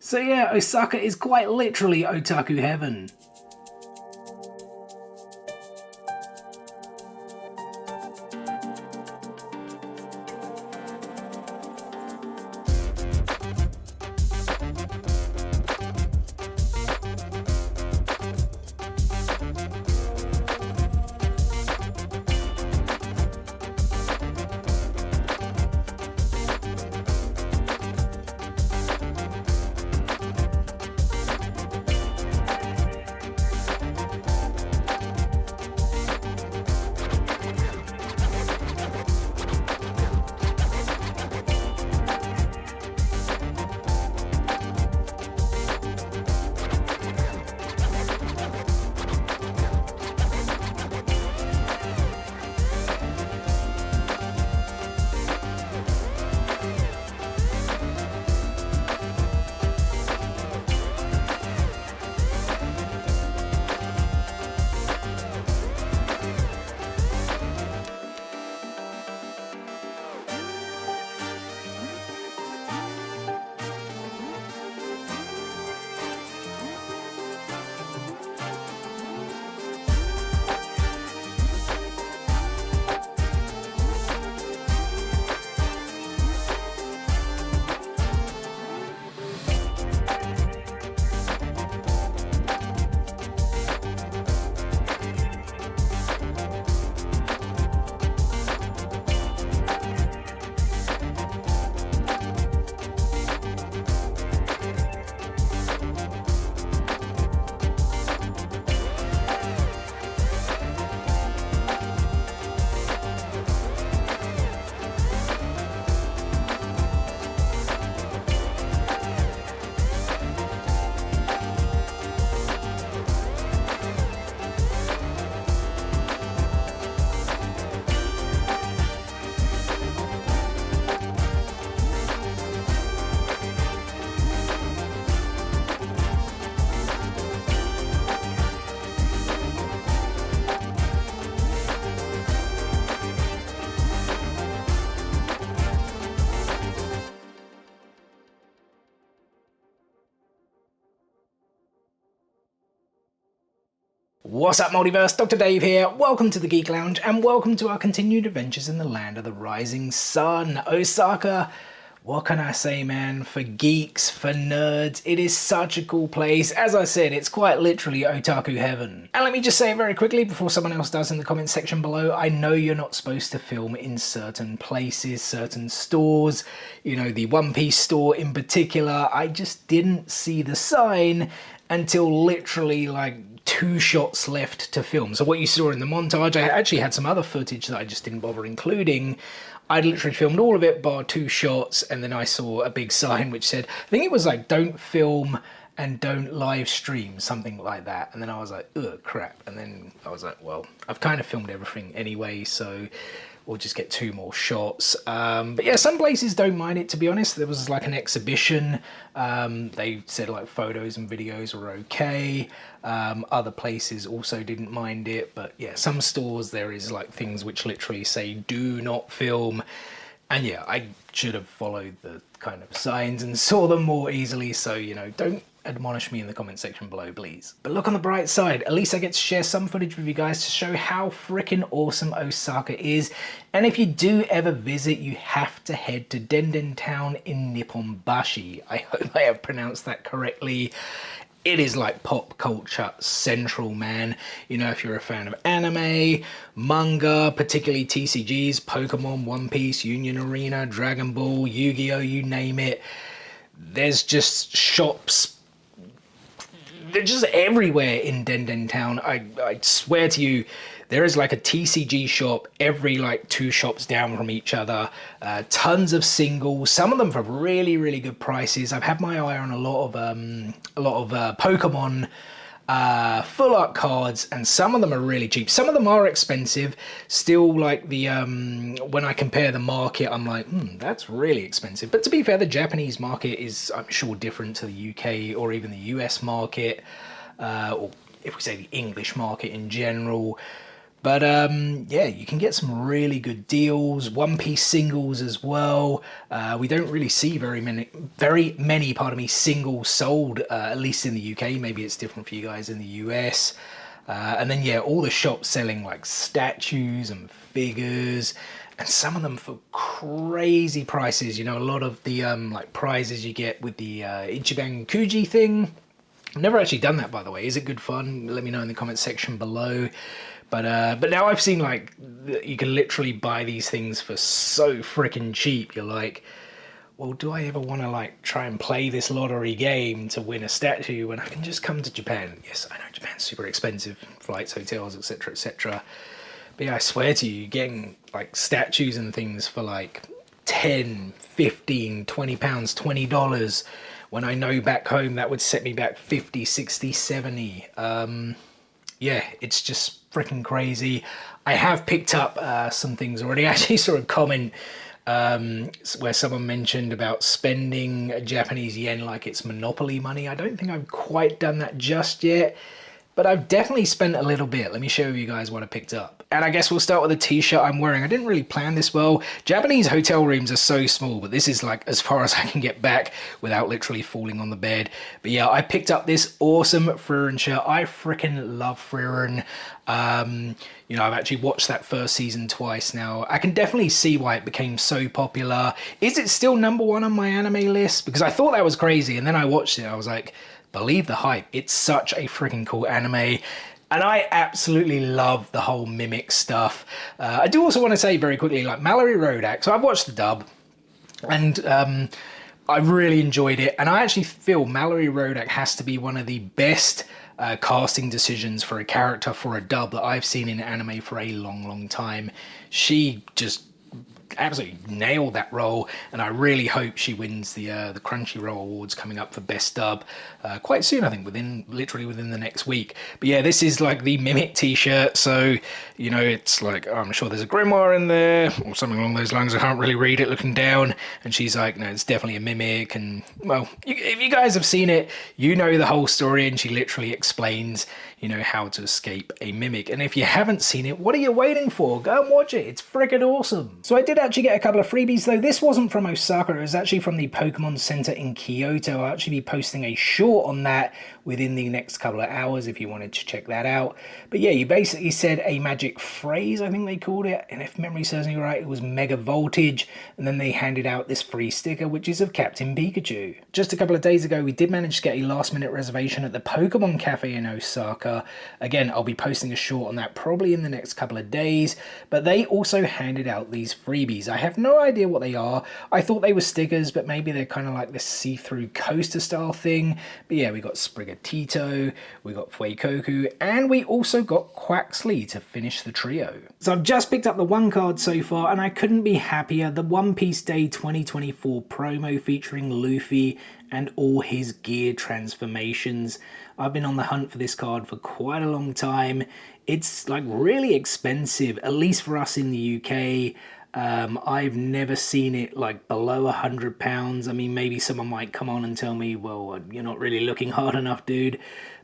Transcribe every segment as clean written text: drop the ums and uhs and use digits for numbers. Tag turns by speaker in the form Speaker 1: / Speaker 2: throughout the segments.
Speaker 1: So yeah, Osaka is quite literally otaku heaven. What's up, Multiverse? Dr. Dave here. Welcome to the Geek Lounge and welcome to our continued adventures in the land of the rising sun. Osaka, what can I say, man? For geeks, for nerds, it is such a cool place. As I said, it's quite literally otaku heaven. And let me just say it very quickly before someone else does in the comments section below. I know you're not supposed to film in certain places, certain stores. You know, the One Piece store in particular. I just didn't see the sign until literally like 2 shots left to film. So what you saw in the montage, I actually had some other footage that I just didn't bother including. I'd literally filmed all of it bar 2 shots, and then I saw a big sign which said, I think it was like, don't film and don't live stream, something like that. And then I was like, ugh, crap. And then I was like, well, I've kind of filmed everything anyway, so we'll just get 2 more shots. But yeah, some places don't mind it, to be honest. There was like an exhibition. They said like photos and videos were okay. Other places also didn't mind it. But yeah, some stores there is like things which literally say do not film. And yeah, I should have followed the kind of signs and saw them more easily. So, you know, don't admonish me in the comment section below, please. But look on the bright side, at least I get to share some footage with you guys to show how freaking awesome Osaka is. And if you do ever visit, you have to head to DenDen Town in Nipponbashi. I hope I have pronounced that correctly. It is like pop culture central, man. You know, if you're a fan of anime, manga, particularly TCGs, Pokemon, One Piece, Union Arena, Dragon Ball, Yu-Gi-Oh, you name it. There's just shops. They're just everywhere in DenDen Town. I swear to you, there is like a TCG shop every like 2 shops down from each other. Tons of singles, some of them for really, really good prices. I've had my eye on a lot of Pokemon full art cards, and some of them are really cheap. Some of them are expensive. Still, like the when I compare the market, I'm like, that's really expensive. But to be fair, the Japanese market is, I'm sure, different to the UK or even the US market, or if we say the English market in general. But yeah, you can get some really good deals, One Piece singles as well. We don't really see very many, pardon me, singles sold, at least in the UK. Maybe it's different for you guys in the US. And then yeah, all the shops selling like statues and figures, and some of them for crazy prices. You know, a lot of the like prizes you get with the Ichiban Kuji thing. I've never actually done that, by the way. Is it good fun? Let me know in the comments section below. But now I've seen like you can literally buy these things for so freaking cheap. You're like, well, do I ever want to like try and play this lottery game to win a statue when I can just come to Japan? Yes, I know Japan's super expensive, flights, hotels, etc., etc. But yeah, I swear to you, you're getting like statues and things for like 10, 15, 20 pounds, $20, when I know back home that would set me back 50, 60, 70. Yeah, it's just freaking crazy. I have picked up some things already. I actually saw a comment where someone mentioned about spending Japanese yen like it's Monopoly money. I don't think I've quite done that just yet, but I've definitely spent a little bit. Let me show you guys what I picked up. And I guess we'll start with the t-shirt I'm wearing. I didn't really plan this well. Japanese hotel rooms are so small, but this is like as far as I can get back without literally falling on the bed. But yeah, I picked up this awesome Frieren shirt. I freaking love Frieren. You know, I've actually watched that first season twice now. I can definitely see why it became so popular. Is it still #1 on my anime list? Because I thought that was crazy, and then I watched it. I was like, believe the hype. It's such a freaking cool anime. And I absolutely love the whole mimic stuff. I do also want to say very quickly, like Mallory Rodak. So I've watched the dub, and I really enjoyed it. And I actually feel Mallory Rodak has to be one of the best casting decisions for a character for a dub that I've seen in anime for a long, long time. She just absolutely nailed that role, and I really hope she wins the Crunchyroll Awards coming up for Best Dub quite soon. I think literally within the next week. But yeah, this is like the Mimic t-shirt, so you know, it's like, I'm sure there's a grimoire in there or something along those lines. I can't really read it looking down, and she's like, no, it's definitely a Mimic. And well, if you guys have seen it, you know the whole story, and she literally explains, you know, how to escape a Mimic. And if you haven't seen it, what are you waiting for? Go and watch it. It's freaking awesome. So I did actually get a couple of freebies, though. This wasn't from Osaka. It was actually from the Pokemon Center in Kyoto. I'll actually be posting a short on that within the next couple of hours if you wanted to check that out. But yeah, you basically said a magic phrase, I think they called it, and if memory serves me right, it was Mega Voltage, and then they handed out this free sticker, which is of Captain Pikachu. Just a couple of days ago, we did manage to get a last-minute reservation at the Pokemon Cafe in Osaka. Again, I'll be posting a short on that probably in the next couple of days, but they also handed out these freebies. I have no idea what they are. I thought they were stickers, but maybe they're kind of like this see-through coaster style thing. But yeah, we got Sprigatito, we got Fuekoku, and we also got Quaxley to finish the trio. So I've just picked up the one card so far, and I couldn't be happier. The One Piece Day 2024 promo featuring Luffy and all his gear transformations. I've been on the hunt for this card for quite a long time. It's like really expensive, at least for us in the UK. I've never seen it like below £100. I mean, maybe someone might come on and tell me, well, you're not really looking hard enough, dude.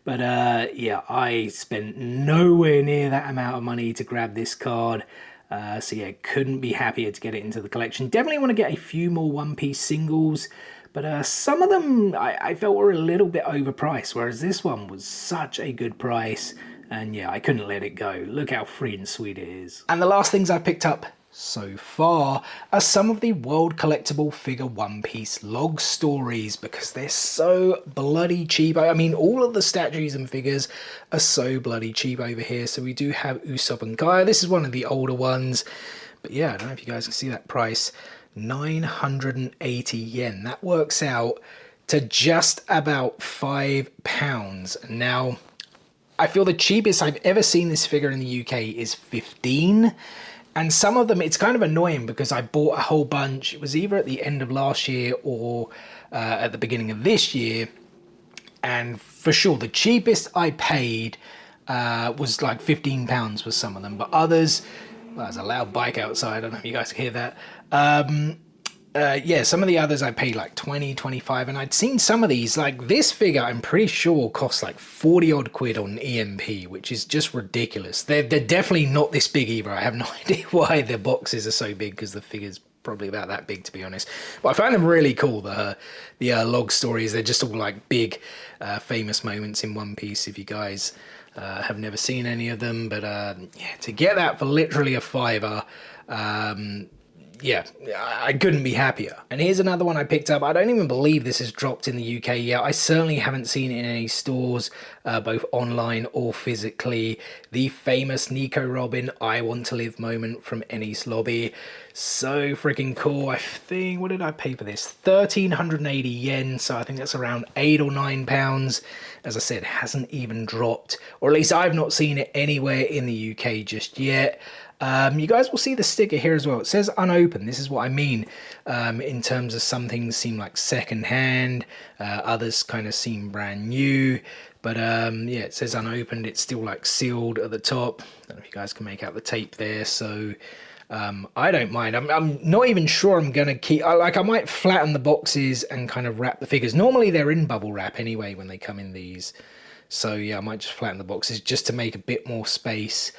Speaker 1: But yeah, I spent nowhere near that amount of money to grab this card. So yeah, couldn't be happier to get it into the collection. Definitely want to get a few more One Piece singles, but some of them I felt were a little bit overpriced, whereas this one was such a good price. And yeah, I couldn't let it go. Look how free and sweet it is. And the last things I picked up so far are some of the World Collectible Figure One Piece log stories, because they're so bloody cheap. I mean, all of the statues and figures are so bloody cheap over here. So we do have Usopp and Kaya. This is one of the older ones. But yeah, I don't know if you guys can see that price. 980 yen. That works out to just about £5. Now, I feel the cheapest I've ever seen this figure in the UK is 15. And some of them, it's kind of annoying because I bought a whole bunch. It was either at the end of last year or at the beginning of this year. And for sure, the cheapest I paid was like £15 for some of them. But others, well, there's a loud bike outside. I don't know if you guys can hear that. Yeah, some of the others I paid like 20, 25, and I'd seen some of these, like this figure I'm pretty sure costs like 40 odd quid on EMP, which is just ridiculous. They're definitely not this big either. I have no idea why their boxes are so big, because the figure's probably about that big, to be honest. But I found them really cool, the log stories. They're just all like big famous moments in One Piece, if you guys have never seen any of them. But yeah, to get that for literally a fiver, yeah, I couldn't be happier. And here's another one I picked up. I don't even believe this has dropped in the UK yet. I certainly haven't seen it in any stores, both online or physically. The famous Nico Robin I Want to Live moment from Eni's Lobby. So freaking cool. I think, what did I pay for this? 1,380 yen, so I think that's around £8 or £9. As I said, hasn't even dropped, or at least I've not seen it anywhere in the UK just yet. You guys will see the sticker here as well. It says unopened. This is what I mean in terms of some things seem like second hand, others kind of seem brand new. But yeah, it says unopened. It's still like sealed at the top. I don't know if you guys can make out the tape there. So I don't mind. I'm not even sure I'm going to keep... I might flatten the boxes and kind of wrap the figures. Normally they're in bubble wrap anyway when they come in these. So yeah, I might just flatten the boxes just to make a bit more space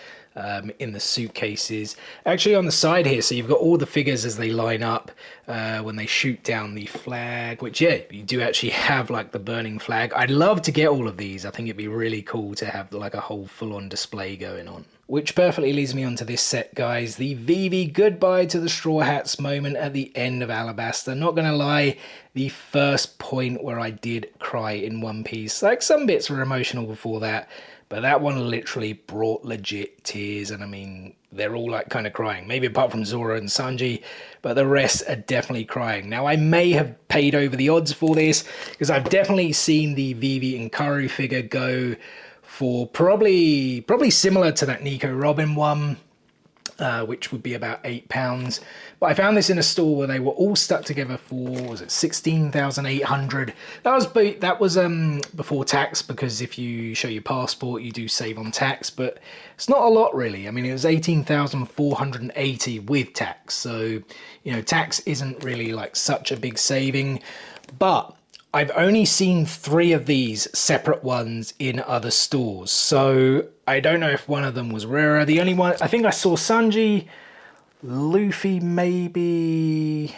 Speaker 1: in the suitcases. Actually on the side here, so you've got all the figures as they line up when they shoot down the flag, which yeah, you do actually have like the burning flag. I'd love to get all of these. I think it'd be really cool to have like a whole full-on display going on. Which perfectly leads me onto this set, guys. The Vivi goodbye to the Straw Hats moment at the end of Alabasta. Not gonna lie, the first point where I did cry in One Piece. Like some bits were emotional before that, but that one literally brought legit tears, and I mean, they're all like kind of crying. Maybe apart from Zoro and Sanji, but the rest are definitely crying. Now, I may have paid over the odds for this, because I've definitely seen the Vivi and Karu figure go for probably similar to that Nico Robin one, which would be about £8. But I found this in a store where they were all stuck together for, was it 16,800? That was before tax, because if you show your passport, you do save on tax, but it's not a lot really. I mean, it was 18,480 with tax, so you know, tax isn't really like such a big saving. But I've only seen 3 of these separate ones in other stores, so I don't know if one of them was rarer. The only one, I think I saw Sanji, Luffy, maybe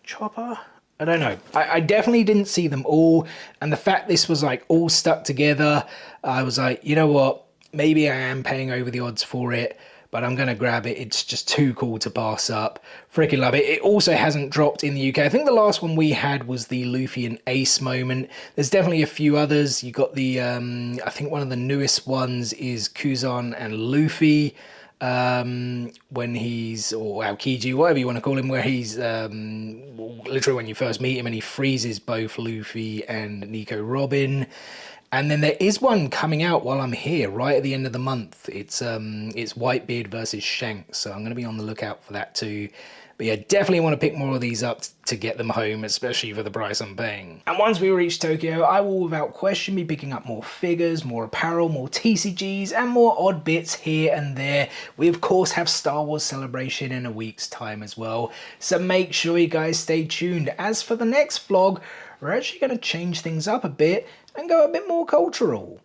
Speaker 1: Chopper? I don't know. I definitely didn't see them all, and the fact this was like all stuck together, I was like, you know what, maybe I am paying over the odds for it, but I'm going to grab it. It's just too cool to pass up. Freaking love it. It also hasn't dropped in the UK. I think the last one we had was the Luffy and Ace moment. There's definitely a few others. You got the, I think one of the newest ones is Kuzan and Luffy, when he's, or Aokiji, whatever you want to call him, where he's literally when you first meet him and he freezes both Luffy and Nico Robin. And then there is one coming out while I'm here, right at the end of the month. It's Whitebeard versus Shanks, so I'm going to be on the lookout for that too. But yeah, definitely want to pick more of these up to get them home, especially for the price I'm paying. And once we reach Tokyo, I will without question be picking up more figures, more apparel, more TCGs, and more odd bits here and there. We of course have Star Wars Celebration in a week's time as well, so make sure you guys stay tuned. As for the next vlog, we're actually going to change things up a bit and go a bit more cultural.